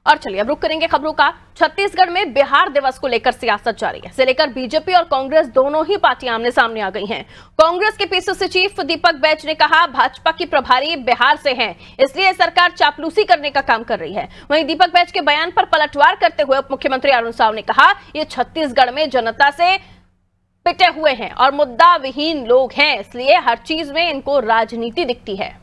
और चलिए अब रुक करेंगे खबरों का। छत्तीसगढ़ में बिहार दिवस को लेकर सियासत जारी है। इसे लेकर बीजेपी और कांग्रेस दोनों ही पार्टियां आमने सामने आ गई हैं। कांग्रेस के पीसीसी चीफ दीपक बैज ने कहा, भाजपा की प्रभारी बिहार से हैं, इसलिए सरकार चापलूसी करने का काम कर रही है। वहीं दीपक बैज के बयान पर पलटवार करते हुए उप मुख्यमंत्री अरुण साव ने कहा, ये छत्तीसगढ़ में जनता से पिटे हुए हैं और मुद्दा विहीन लोग हैं, इसलिए हर चीज में इनको राजनीति दिखती है।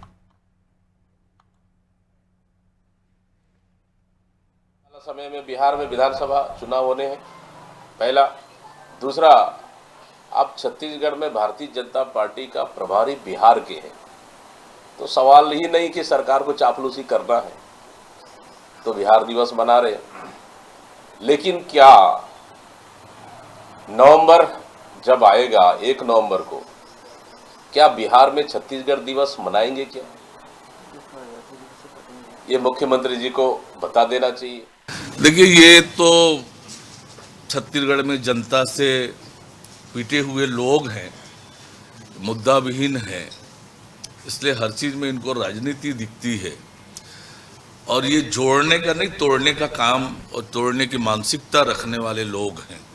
समय में बिहार में विधानसभा चुनाव होने हैं, पहला। दूसरा, अब छत्तीसगढ़ में भारतीय जनता पार्टी का प्रभारी बिहार के हैं, तो सवाल ही नहीं कि सरकार को चापलूसी करना है, तो बिहार दिवस मना रहे हैं। लेकिन क्या नवंबर जब आएगा 1 नवंबर को, क्या बिहार में छत्तीसगढ़ दिवस मनाएंगे क्या? ये मुख्यमंत्री जी को बता देना चाहिए। देखिए, ये तो छत्तीसगढ़ में जनता से पीटे हुए लोग हैं, मुद्दा विहीन है, इसलिए हर चीज में इनको राजनीति दिखती है। और ये जोड़ने का नहीं, तोड़ने का काम और तोड़ने की मानसिकता रखने वाले लोग हैं।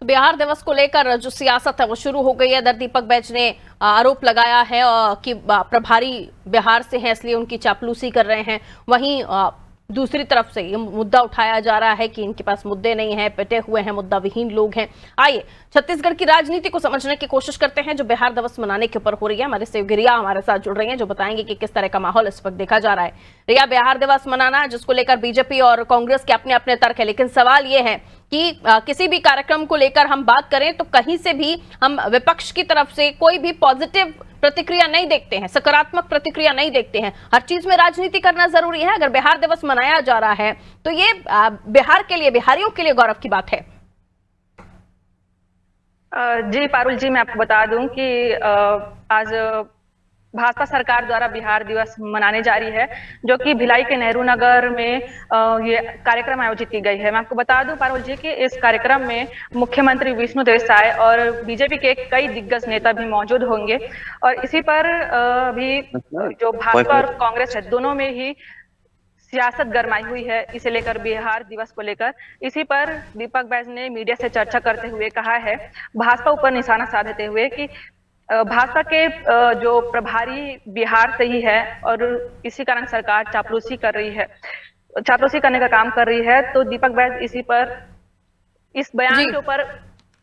बिहार दिवस को लेकर जो सियासत है वो शुरू हो गई है। इधर दीपक बैज ने आरोप लगाया है कि प्रभारी बिहार से हैं, इसलिए उनकी चापलूसी कर रहे हैं। वहीं दूसरी तरफ से ये मुद्दा उठाया जा रहा है कि इनके पास मुद्दे नहीं हैं, पिटे हुए हैं, मुद्दा विहीन लोग हैं। आइए छत्तीसगढ़ की राजनीति को समझने की कोशिश करते हैं जो बिहार दिवस मनाने के ऊपर हो रही है। हमारे सहयोगी रिया हमारे साथ जुड़ रही हैं जो बताएंगे कि किस तरह का माहौल इस वक्त देखा जा रहा है। रिया, बिहार दिवस मनाना जिसको लेकर बीजेपी और कांग्रेस के अपने अपने तर्क है, लेकिन सवाल ये है कि किसी भी कार्यक्रम को लेकर हम बात करें तो कहीं से भी हम विपक्ष की तरफ से कोई भी पॉजिटिव प्रतिक्रिया नहीं देखते हैं, सकारात्मक प्रतिक्रिया नहीं देखते हैं। हर चीज में राजनीति करना जरूरी है। अगर बिहार दिवस मनाया जा रहा है तो ये बिहार के लिए, बिहारियों के लिए गौरव की बात है। जी पारुल जी, मैं आपको बता दूं कि आज भाजपा सरकार द्वारा बिहार दिवस मनाने जा रही है, जो कि भिलाई के नेहरू नगर में ये कार्यक्रम आयोजित की गई है। मैं आपको बता दूं पारुल जी कि इस कार्यक्रम में मुख्यमंत्री विष्णुदेव साय और बीजेपी के कई दिग्गज नेता भी मौजूद होंगे। और इसी पर भी जो भाजपा और कांग्रेस है, दोनों में ही सियासत गरमाई हुई है इसे लेकर, बिहार दिवस को लेकर। इसी पर दीपक बैज ने मीडिया से चर्चा करते हुए कहा है, भाजपा ऊपर निशाना साधते हुए, कि भाजपा के जो प्रभारी बिहार से ही है और इसी कारण सरकार चापलूसी कर रही है, चापलूसी करने का काम कर रही है। तो दीपक बैज इसी पर, इस बयान के ऊपर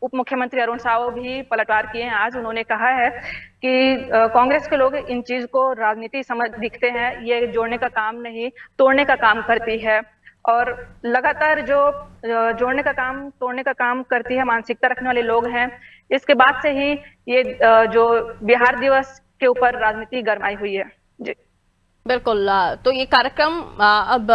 उप मुख्यमंत्री अरुण साव भी पलटवार किए हैं। आज उन्होंने कहा है कि कांग्रेस के लोग इन चीज को राजनीति समझ दिखते हैं, ये जोड़ने का काम नहीं तोड़ने का काम करती है। और लगातार जो जोड़ने का काम तोड़ने का काम करती है मानसिकता रखने वाले लोग हैं, इसके बाद से ही ये जो बिहार दिवस के ऊपर राजनीति गरमाई हुई है। जी बिल्कुल। तो ये कार्यक्रम अब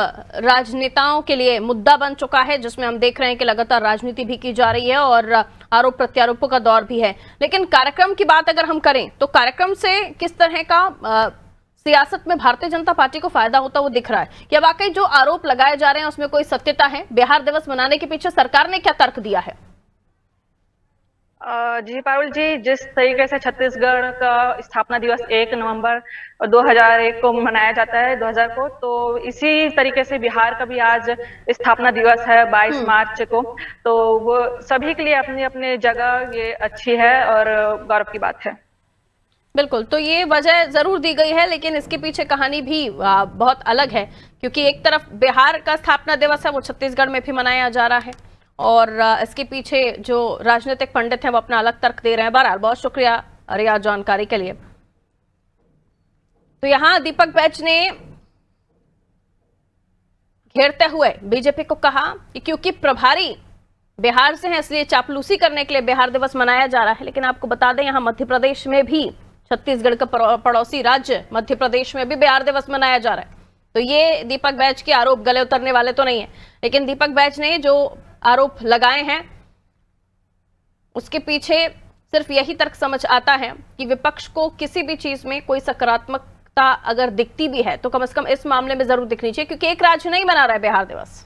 राजनेताओं के लिए मुद्दा बन चुका है, जिसमें हम देख रहे हैं कि लगातार राजनीति भी की जा रही है और आरोप प्रत्यारोपों का दौर भी है। लेकिन कार्यक्रम की बात अगर हम करें तो कार्यक्रम से किस तरह का सियासत में भारतीय जनता पार्टी को फायदा होता वो दिख रहा है? क्या वाकई जो आरोप लगाए जा रहे हैं उसमें कोई सत्यता है? बिहार दिवस मनाने के पीछे सरकार ने क्या तर्क दिया है? जी पारुल जी, जिस तरीके से छत्तीसगढ़ का स्थापना दिवस 1 नवंबर 2001 को मनाया जाता है, 2000 को, तो इसी तरीके से बिहार का भी आज स्थापना दिवस है 22 मार्च को। तो वो सभी के लिए अपनी अपनी जगह ये अच्छी है और गौरव की बात है। बिल्कुल। तो ये वजह जरूर दी गई है, लेकिन इसके पीछे कहानी भी बहुत अलग है, क्योंकि एक तरफ बिहार का स्थापना दिवस है वो छत्तीसगढ़ में भी मनाया जा रहा है और इसके पीछे जो राजनीतिक पंडित हैं वो अपना अलग तर्क दे रहे हैं। बहरहाल बहुत शुक्रिया रिया जानकारी के लिए। तो यहां दीपक बैज ने घेरते हुए बीजेपी को कहा कि क्योंकि प्रभारी बिहार से हैं इसलिए चापलूसी करने के लिए बिहार दिवस मनाया जा रहा है। लेकिन आपको बता दें, यहां मध्य प्रदेश में भी, छत्तीसगढ़ का पड़ोसी राज्य मध्य प्रदेश में भी बिहार दिवस मनाया जा रहा है। तो ये दीपक बैज के आरोप गले उतरने वाले तो नहीं है, लेकिन दीपक बैज ने जो आरोप लगाए हैं उसके पीछे सिर्फ यही तर्क समझ आता है कि विपक्ष को किसी भी चीज में कोई सकारात्मकता अगर दिखती भी है तो कम से कम इस मामले में जरूर दिखनी चाहिए, क्योंकि एक राज्य नहीं मना रहा है बिहार दिवस।